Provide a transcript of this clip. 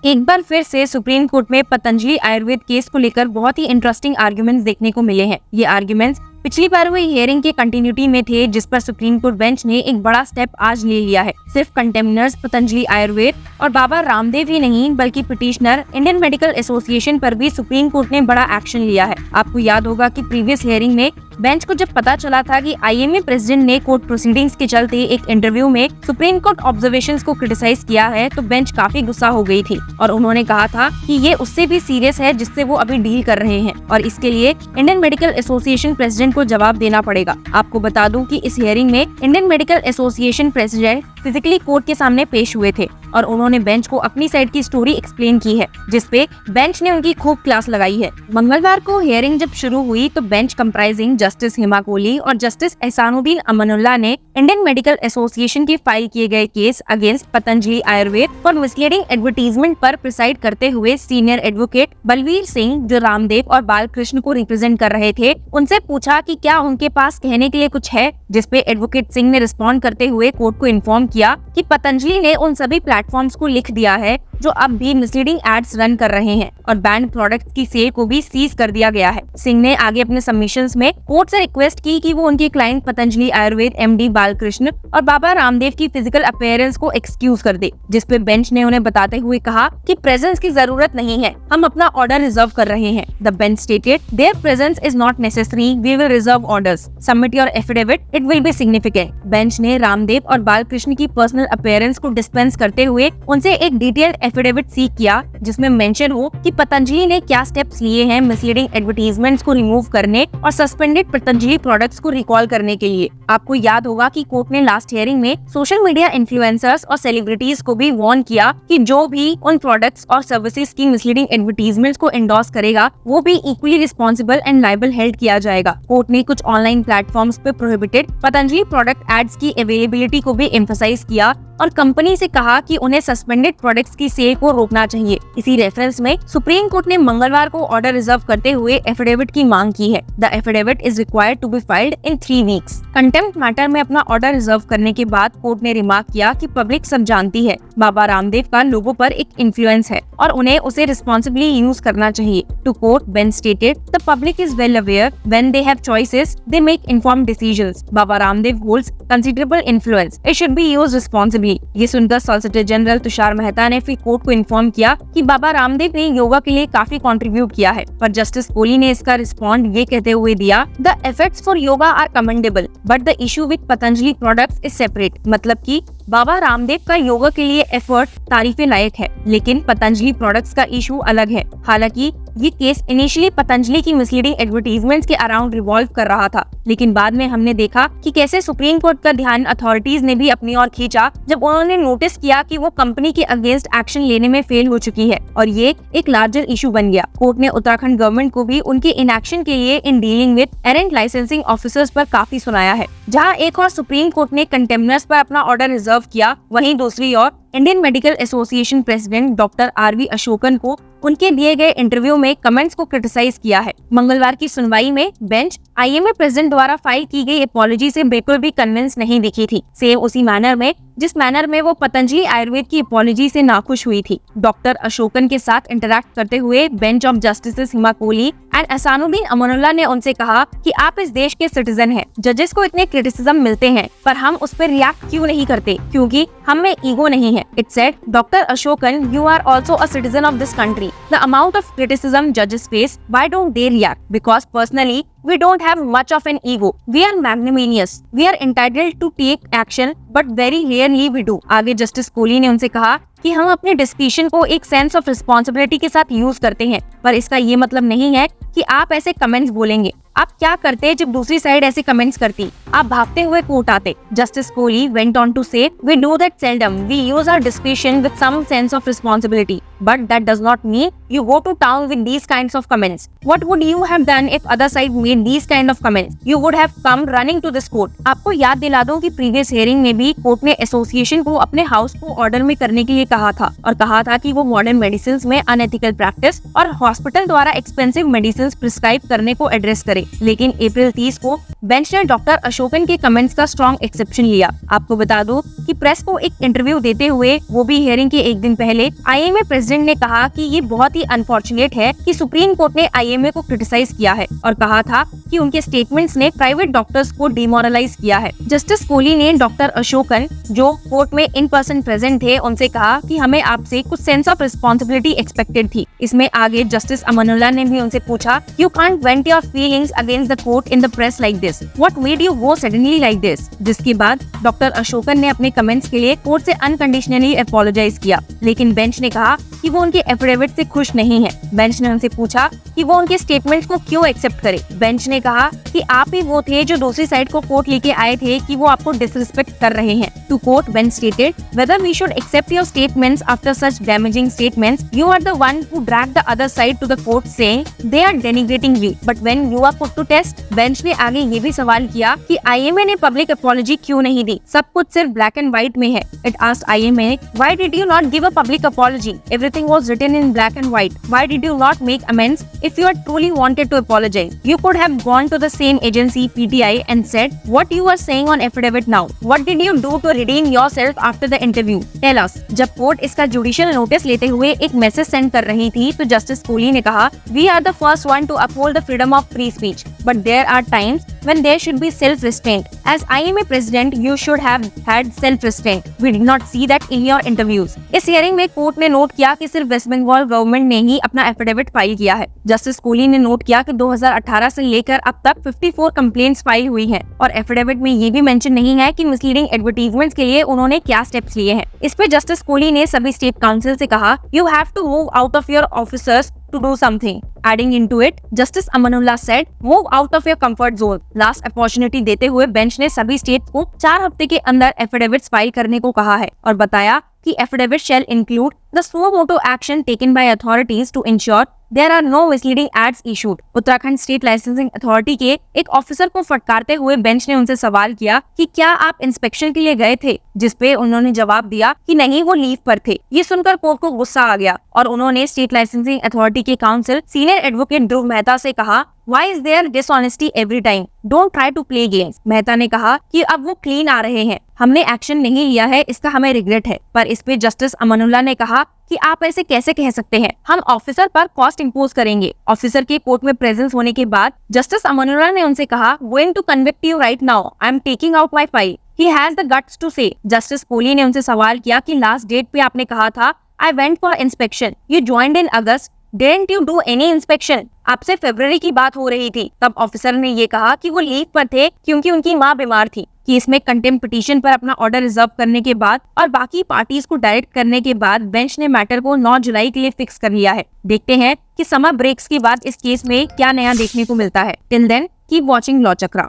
एक बार फिर से सुप्रीम कोर्ट में पतंजलि आयुर्वेद केस को लेकर बहुत ही इंटरेस्टिंग आर्गुमेंट्स देखने को मिले हैं। ये आर्गुमेंट्स पिछली बार हुई हियरिंग के कंटिन्यूटी में थे, जिस पर सुप्रीम कोर्ट बेंच ने एक बड़ा स्टेप आज ले लिया है। सिर्फ कंटेम्नर्स पतंजलि आयुर्वेद और बाबा रामदेव ही नहीं, बल्कि पिटिशनर इंडियन मेडिकल एसोसिएशन पर भी सुप्रीम कोर्ट ने बड़ा एक्शन लिया है। आपको याद होगा कि प्रीवियस हियरिंग में बेंच को जब पता चला था कि आईएमए प्रेसिडेंट ने कोर्ट प्रोसीडिंग्स के चलते एक इंटरव्यू में सुप्रीम कोर्ट ऑब्जर्वेशंस को क्रिटिसाइज किया है, तो बेंच काफी गुस्सा हो गई थी और उन्होंने कहा था कि ये उससे भी सीरियस है जिससे वो अभी डील कर रहे हैं और इसके लिए इंडियन मेडिकल एसोसिएशन प्रेसिडेंट को जवाब देना पड़ेगा। आपको बता दूं कि इस हियरिंग में Indian Medical Association president physically court के सामने पेश हुए थे और उन्होंने बेंच को अपनी साइड की स्टोरी एक्सप्लेन की है, जिसपे बेंच ने उनकी खूब क्लास लगाई है। मंगलवार को हियरिंग जब शुरू हुई तो बेंच कंप्राइजिंग जस्टिस हिमा कोहली और जस्टिस एहसानुद्दीन अमानुल्लाह ने इंडियन मेडिकल एसोसिएशन के फाइल किए गए case against Patanjali Ayurveda for misleading advertisement पर प्रिसाइड करते हुए सीनियर एडवोकेट बलवीर सिंह, जो रामदेव और बालकृष्ण को रिप्रेजेंट कर रहे थे, उनसे पूछा कि क्या उनके पास कहने के लिए कुछ है, जिसपे एडवोकेट सिंह ने रिस्पॉन्ड करते हुए कोर्ट को इन्फॉर्म किया कि पतंजलि ने उन सभी प्लेटफॉर्म्स को लिख दिया है जो अब भी मिसलीडिंग एड्स रन कर रहे हैं और बैंड प्रोडक्ट्स की सेल को भी सीज कर दिया गया है। सिंह ने आगे अपने सबमिशंस में कोर्ट से रिक्वेस्ट की कि वो उनके क्लाइंट पतंजलि आयुर्वेद एमडी बालकृष्ण और बाबा रामदेव की फिजिकल अपीयरेंस को एक्सक्यूज कर दे, जिसपे बेंच ने उन्हें बताते हुए कहा कि प्रेजेंस की जरूरत नहीं है, हम अपना ऑर्डर रिजर्व कर रहे हैं। The bench stated their presence is not necessary, we will reserve orders, submit your affidavit, it will be significant. Bench ने रामदेव और बालकृष्ण की पर्सनल अपीयरेंस को डिस्पेंस करते हुए उनसे एक डिटेल्ड एफिडेविट सीख किया, जिसमें मेंशन हो कि पतंजलि ने क्या स्टेप्स लिए हैं मिसलीडिंग एडवर्टीजमेंट्स को रिमूव करने और सस्पेंडेड पतंजलि प्रोडक्ट्स को रिकॉल करने के लिए। आपको याद होगा कि कोर्ट ने लास्ट हियरिंग में सोशल मीडिया इन्फ्लुएंसर्स और सेलिब्रिटीज को भी वार्न किया कि जो भी उन प्रोडक्ट्स और सर्विसेज की मिसलीडिंग एडवर्टीजमेंट्स को एंडोर्स करेगा वो भी equally responsible and liable held किया जाएगा। कोर्ट ने कुछ ऑनलाइन प्लेटफॉर्म्स पे प्रोहिबिटेड पतंजलि प्रोडक्ट एड्स की अवेलेबिलिटी को भी एम्फसाइज किया और कंपनी से कहा कि उन्हें सस्पेंडेड प्रोडक्ट्स की सेल को रोकना चाहिए। इसी रेफरेंस में सुप्रीम कोर्ट ने मंगलवार को ऑर्डर रिजर्व करते हुए एफिडेविट की मांग की है। The affidavit is required to be filed in 3 weeks. Contempt matter में अपना ऑर्डर रिजर्व करने के बाद कोर्ट ने रिमार्क किया कि पब्लिक सब जानती है बाबा रामदेव का लोगों पर एक इन्फ्लुएंस है और उन्हें उसे रिस्पॉन्सिबली यूज करना चाहिए। To quote, bench stated the public is well aware when they have choices they make informed decisions. Baba Ramdev holds considerable influence, it should be used responsibly. ये सुनकर सॉलिसिटर जनरल तुषार मेहता ने फिर कोर्ट को इन्फॉर्म किया कि बाबा रामदेव ने योगा के लिए काफी कंट्रीब्यूट किया है, पर जस्टिस कोहली ने इसका रिस्पॉन्ड ये कहते हुए दिया, the efforts for yoga are commendable but the issue with Patanjali products is separate. मतलब कि बाबा रामदेव का योगा के लिए एफर्ट तारीफे लायक है, लेकिन पतंजलि प्रोडक्ट्स का इशू अलग है। हालांकि ये केस इनिशियली पतंजलि की मिसलीडिंग एडवर्टीजमेंट्स के अराउंड रिवॉल्व कर रहा था, लेकिन बाद में हमने देखा कि कैसे सुप्रीम कोर्ट का ध्यान अथॉरिटीज ने भी अपनी ओर खींचा जब उन्होंने नोटिस किया कि वो कंपनी के अगेंस्ट एक्शन लेने में फेल हो चुकी है और ये एक लार्जर इशू बन गया। कोर्ट ने उत्तराखंड गवर्नमेंट को भी उनके इनएक्शन के लिए in dealing with errant licensing officers पर काफी सुनाया है। जहां एक और सुप्रीम कोर्ट ने कंटेम्नर्स पर अपना ऑर्डर रिजर्व किया, वहीं दूसरी ओर Indian Medical Association president doctor R V Ashokan को उनके दिए गए इंटरव्यू में कमेंट्स को क्रिटिसाइज किया है। मंगलवार की सुनवाई में बेंच आईएमए प्रेसिडेंट द्वारा फाइल की गई अपॉलजी से बिल्कुल भी कन्विंस नहीं दिखी थी, सेम उसी मैनर में जिस मैनर में वो पतंजलि आयुर्वेद की अपॉलजी से नाखुश हुई थी। डॉक्टर अशोकन के साथ इंटरैक्ट करते हुए bench of justice Hima Kohli and Ahsanuddin Amanullah ने उनसे कहा कि आप इस देश के सिटीजन हैं, जजेस को इतने क्रिटिसिज्म मिलते हैं पर हम उस पर रिएक्ट क्यों नहीं करते, क्योंकि हम में ईगो नहीं है। It said, doctor Ashokan, you are also a citizen of this country. The amount of criticism जजेस face, why don't they react? Because personally we don't have much of an ego. We are magnanimous. We are entitled to take action, but very rarely we do. आगे justice Kohli ने उनसे कहा कि हम अपने description को एक सेंस ऑफ रिस्पॉन्सिबिलिटी के साथ यूज करते हैं, पर इसका ये मतलब नहीं है कि आप ऐसे कमेंट्स बोलेंगे। आप क्या करते जब दूसरी साइड ऐसे कमेंट्स करती? आप भागते हुए कोर्ट आते। Justice Kohli went on to say, we do that seldom, we use our discretion with some sense of responsibility, but that does not mean you go to town with these kinds of comments. What would you have done if other side made these kind of comments? You would have come running to this court. आपको याद दिला दूं कि previous hearing में भी court ने association को अपने हाउस को ऑर्डर में करने के लिए कहा था और कहा था कि वो मॉडर्न मेडिसिन में अनएथिकल प्रैक्टिस और हॉस्पिटल द्वारा एक्सपेंसिव मेडिसिन प्रिस्क्राइब करने को एड्रेस करे। लेकिन अप्रैल 30 को बेंच ने डॉक्टर अशोकन के कमेंट्स का स्ट्रॉन्ग एक्सेप्शन लिया। आपको बता दूं कि प्रेस को एक इंटरव्यू देते हुए, वो भी हियरिंग के एक दिन पहले, आईएमए प्रेसिडेंट प्रेसिडेंट ने कहा कि ये बहुत ही अनफॉर्चुनेट है कि सुप्रीम कोर्ट ने आईएमए को क्रिटिसाइज किया है और कहा था कि उनके स्टेटमेंट्स ने प्राइवेट डॉक्टर्स को डिमोरलाइज किया है। जस्टिस कोहली ने डॉक्टर अशोकन, जो कोर्ट में इन पर्सन प्रेजेंट थे, उनसे कहा कि हमें आपसे कुछ सेंस ऑफ रिस्पॉन्सिबिलिटी एक्सपेक्टेड थी। इसमें आगे जस्टिस अमनुल्लाह ने भी उनसे पूछा, you can't went your feelings against the court in the press like this, what made you go suddenly like this. जिसके बाद डॉक्टर अशोकन ने अपने कमेंट्स के लिए कोर्ट से अनकंडीशनली अपोलोजाइज किया, लेकिन बेंच ने कहा कि वो उनके एफिडेविट से खुश नहीं है। बेंच ने उनसे पूछा कि वो उनके स्टेटमेंट्स को क्यों एक्सेप्ट करे। बेंच ने कहा कि आप ही वो थे जो दूसरी साइड को कोर्ट लेके आए थे कि वो आपको डिसरिस्पेक्ट कर रहे हैं। To quote, bench stated, whether we should accept your statements after such damaging statements, you are the one who drag the other side to the court saying they are denigrating you, but when you are put to test. Bench ने आगे ये भी सवाल किया कि IMA ने public apology क्यों नहीं दी, सब कुछ सिर्फ ब्लैक एंड व्हाइट में है। It asked IMA, why did you not give a public apology, everything was written in black and white, why did you not make amends if you had truly wanted to apologize? You could have gone to the same agency, PTI, and said what you are saying on affidavit now. What did you do to redeem yourself after the interview? Tell us. जब court इसका judicial notice लेते हुए एक message send कर रही थी तो justice Kohli ने कहा, we are the first one to uphold the freedom of free speech, but there are times when there should be self-restraint. As IMA president, you should have had self-restraint. We did not see that in your interviews. इस hearing में court ने note किया कि सिर्फ waste Bengal government ने ही अपना affidavit file किया है। जस्टिस कोहली ने नोट किया कि 2018 से लेकर अब तक 54 कंप्लेंट्स फाइल हुई हैं और एफिडेविट में ये भी मेंशन नहीं है कि मिसलीडिंग एडवर्टाइजमेंट्स के लिए उन्होंने क्या स्टेप्स लिए हैं। इस पे जस्टिस कोहली ने सभी स्टेट काउंसिल से कहा, you have to move out of your officers to do something. Adding into it, Justice Amanullah said, move out of your comfort zone. Last opportunity देते हुए बेंच ने सभी स्टेट्स को 4 हफ्ते के अंदर एफिडेविट्स फाइल करने को कहा है और बताया कि affidavit shall include the suo motu action taken by authorities to ensure there are no misleading ads issued. Uttarakhand state licensing authority के एक ऑफिसर को फटकारते हुए बेंच ने उनसे सवाल किया कि क्या आप इंस्पेक्शन के लिए गए थे, जिसपे उन्होंने जवाब दिया कि नहीं, वो लीव पर थे। ये सुनकर कोर्ट को गुस्सा आ गया और उन्होंने स्टेट लाइसेंसिंग अथॉरिटी के काउंसिल सीनियर एडवोकेट ध्रुव मेहता से कहा, Why is there dishonesty every time? Don't try to play games. Mehta ने कहा कि अब वो क्लीन आ रहे हैं, हमने एक्शन नहीं लिया है, इसका हमें रिग्रेट है। पर इस पे जस्टिस अमनुल्लाह ने कहा कि आप ऐसे कैसे कह सकते हैं, हम ऑफिसर पर कॉस्ट इम्पोज करेंगे। ऑफिसर के कोर्ट में प्रेजेंस होने के बाद जस्टिस अमनुल्लाह ने उनसे कहा, Going to convict you right now. I am taking out my file. He has the guts to say. Justice Kohli ने उनसे सवाल किया कि लास्ट डेट पे आपने कहा था I went for inspection. You joined in August. Didn't you do any inspection? आपसे फरवरी की बात हो रही थी। तब ऑफिसर ने ये कहा कि वो लीव पर थे क्योंकि उनकी माँ बीमार थी। कि इसमें कंटेम्प्ट पिटीशन पर अपना ऑर्डर रिजर्व करने के बाद और बाकी पार्टीज को डायरेक्ट करने के बाद बेंच ने मैटर को 9 जुलाई के लिए फिक्स कर लिया है। देखते हैं कि समर ब्रेक्स के बाद इस केस में क्या नया देखने को मिलता है। Till then keep watching law चक्रा।